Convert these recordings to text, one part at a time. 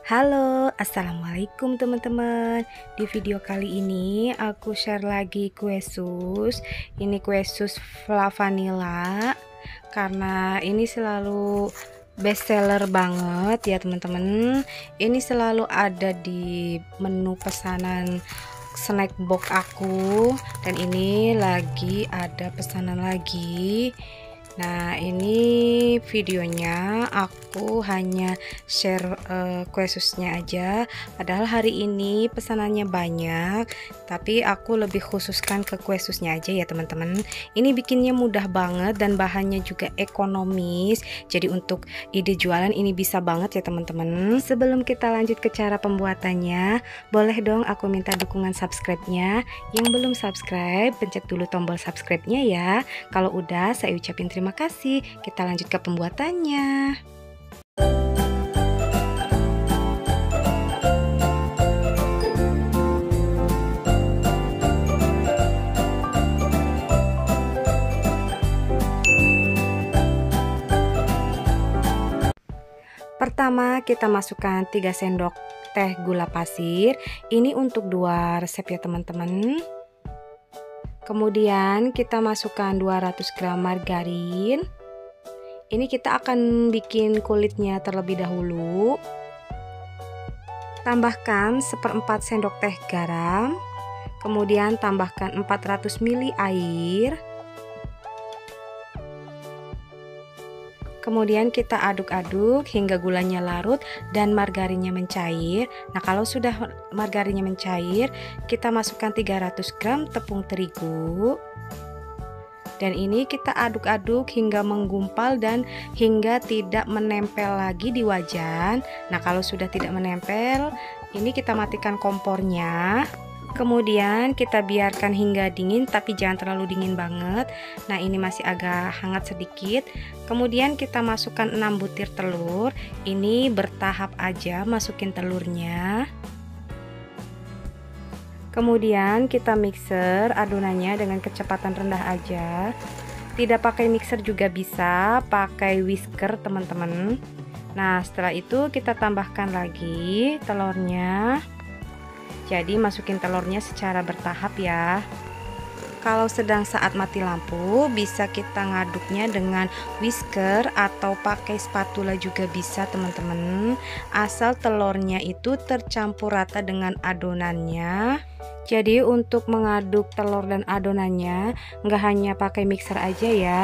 Halo, assalamualaikum teman-teman. Di video kali ini aku share lagi kue sus. Ini kue sus vanilla karena ini selalu best seller banget ya teman-teman. Ini selalu ada di menu pesanan snack box aku, dan ini lagi ada pesanan lagi. Nah, ini videonya aku hanya share kue susnya aja, padahal hari ini pesanannya banyak, tapi aku lebih khususkan ke kue susnya aja ya teman-teman. Ini bikinnya mudah banget dan bahannya juga ekonomis, jadi untuk ide jualan ini bisa banget ya teman-teman. Sebelum kita lanjut ke cara pembuatannya, boleh dong aku minta dukungan subscribe-nya. Yang belum subscribe, pencet dulu tombol subscribe-nya ya. Kalau udah, saya ucapin terima kasih. Kita lanjut ke pembuatannya. Pertama, kita masukkan 3 sendok teh gula pasir. Ini untuk 2 resep ya teman-teman. Kemudian kita masukkan 200 gram margarin. Ini kita akan bikin kulitnya terlebih dahulu. Tambahkan 1/4 sendok teh garam. Kemudian tambahkan 400 ml air. Kemudian kita aduk-aduk hingga gulanya larut dan margarinnya mencair. Nah, kalau sudah margarinnya mencair, kita masukkan 300 gram tepung terigu. Dan ini kita aduk-aduk hingga menggumpal dan hingga tidak menempel lagi di wajan. Nah, kalau sudah tidak menempel, ini kita matikan kompornya. Kemudian kita biarkan hingga dingin, tapi jangan terlalu dingin banget. Nah, ini masih agak hangat sedikit. Kemudian kita masukkan 6 butir telur. Ini bertahap aja masukin telurnya. Kemudian kita mixer adonannya dengan kecepatan rendah aja. Tidak pakai mixer juga bisa, pakai whisker teman-teman. Nah, setelah itu kita tambahkan lagi telurnya. Jadi masukin telurnya secara bertahap ya. Kalau sedang saat mati lampu, bisa kita ngaduknya dengan whisker atau pakai spatula juga bisa teman-teman. Asal telurnya itu tercampur rata dengan adonannya. Jadi untuk mengaduk telur dan adonannya nggak hanya pakai mixer aja ya,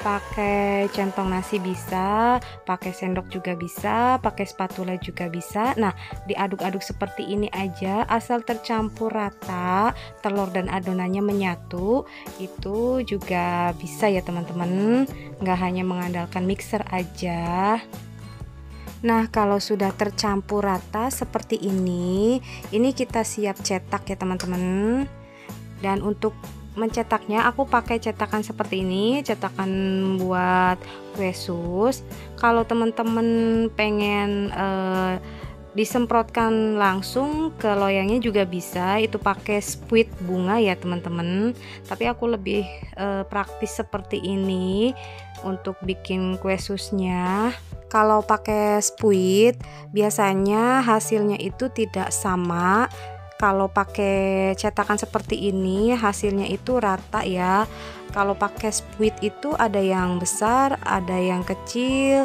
pakai centong nasi bisa, pakai sendok juga bisa, pakai spatula juga bisa. Nah, diaduk-aduk seperti ini aja, asal tercampur rata telur dan adonannya menyatu, itu juga bisa ya teman-teman, nggak hanya mengandalkan mixer aja. Nah, kalau sudah tercampur rata seperti ini kita siap cetak ya teman-teman. Dan untuk mencetaknya aku pakai cetakan seperti ini, cetakan buat kue sus. Kalau teman-teman pengen disemprotkan langsung ke loyangnya juga bisa, itu pakai spuit bunga ya teman-teman. Tapi aku lebih praktis seperti ini untuk bikin kue susnya. Kalau pakai spuit biasanya hasilnya itu tidak sama. Kalau pakai cetakan seperti ini hasilnya itu rata ya. Kalau pakai spuit itu ada yang besar, ada yang kecil.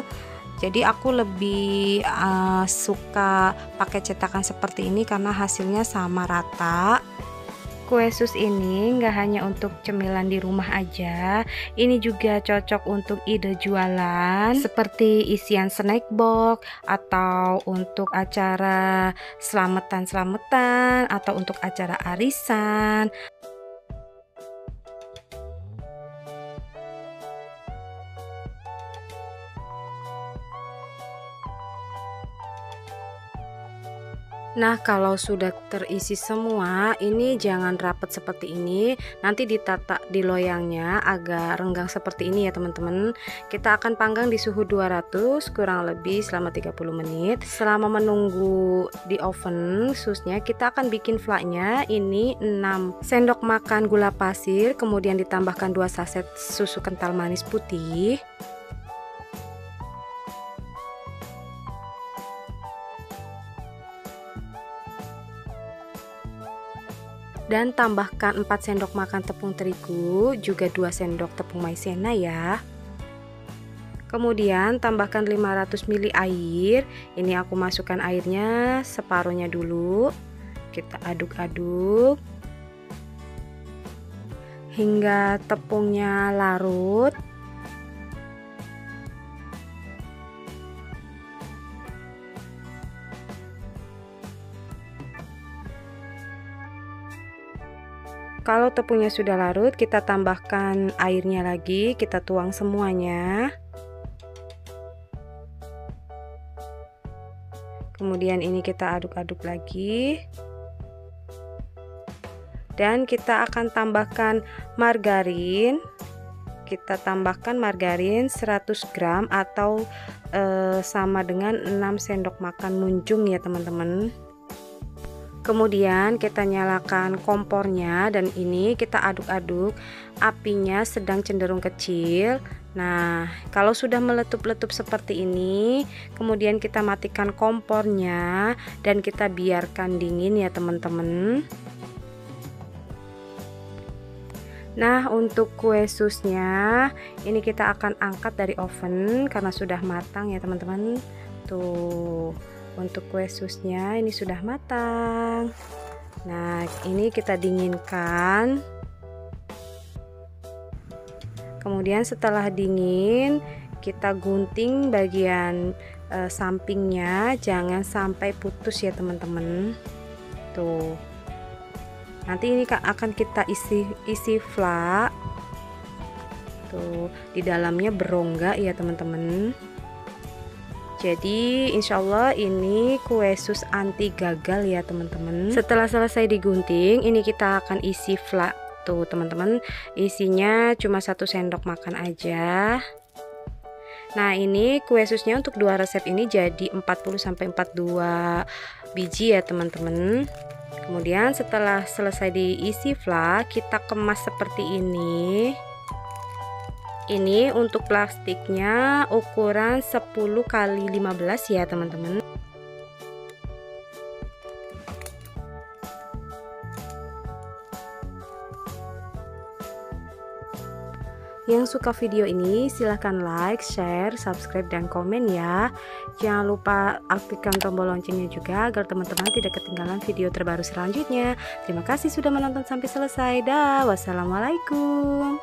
Jadi aku lebih suka pakai cetakan seperti ini karena hasilnya sama rata. Kue sus ini nggak hanya untuk cemilan di rumah aja, ini juga cocok untuk ide jualan seperti isian snack box atau untuk acara selamatan-selamatan atau untuk acara arisan. Nah, kalau sudah terisi semua, ini jangan rapet seperti ini. Nanti ditata di loyangnya agak renggang seperti ini ya teman-teman. Kita akan panggang di suhu 200 kurang lebih selama 30 menit. Selama menunggu di oven susnya, kita akan bikin flaknya. Ini 6 sendok makan gula pasir, kemudian ditambahkan 2 saset susu kental manis putih. Dan tambahkan 4 sendok makan tepung terigu, juga 2 sendok tepung maizena ya. Kemudian tambahkan 500 ml air. Ini aku masukkan airnya separuhnya dulu. Kita aduk-aduk hingga tepungnya larut. Kalau tepungnya sudah larut, kita tambahkan airnya lagi, kita tuang semuanya. Kemudian ini kita aduk-aduk lagi. Dan kita akan tambahkan margarin. Kita tambahkan margarin 100 gram atau sama dengan 6 sendok makan munjung ya teman-teman. Kemudian kita nyalakan kompornya dan ini kita aduk-aduk, apinya sedang cenderung kecil. Nah, kalau sudah meletup-letup seperti ini, kemudian kita matikan kompornya dan kita biarkan dingin ya teman-teman. Nah, untuk kue susnya ini kita akan angkat dari oven karena sudah matang ya teman-teman. Tuh. Untuk kue susnya ini sudah matang. Nah, ini kita dinginkan. Kemudian setelah dingin, kita gunting bagian sampingnya, jangan sampai putus ya teman-teman. Tuh. Nanti ini akan kita isi flak. Tuh, di dalamnya berongga ya teman-teman. Jadi insya Allah ini kue sus anti gagal ya teman-teman. Setelah selesai digunting, ini kita akan isi flak. Tuh teman-teman, isinya cuma 1 sendok makan aja. Nah, ini kue susnya untuk 2 resep ini jadi 40-42 biji ya teman-teman. Kemudian setelah selesai diisi flak, kita kemas seperti ini. Ini untuk plastiknya ukuran 10 x 15 ya teman-teman. Yang suka video ini silahkan like, share, subscribe, dan komen ya. Jangan lupa aktifkan tombol loncengnya juga agar teman-teman tidak ketinggalan video terbaru selanjutnya. Terima kasih sudah menonton sampai selesai. Dah, wassalamualaikum.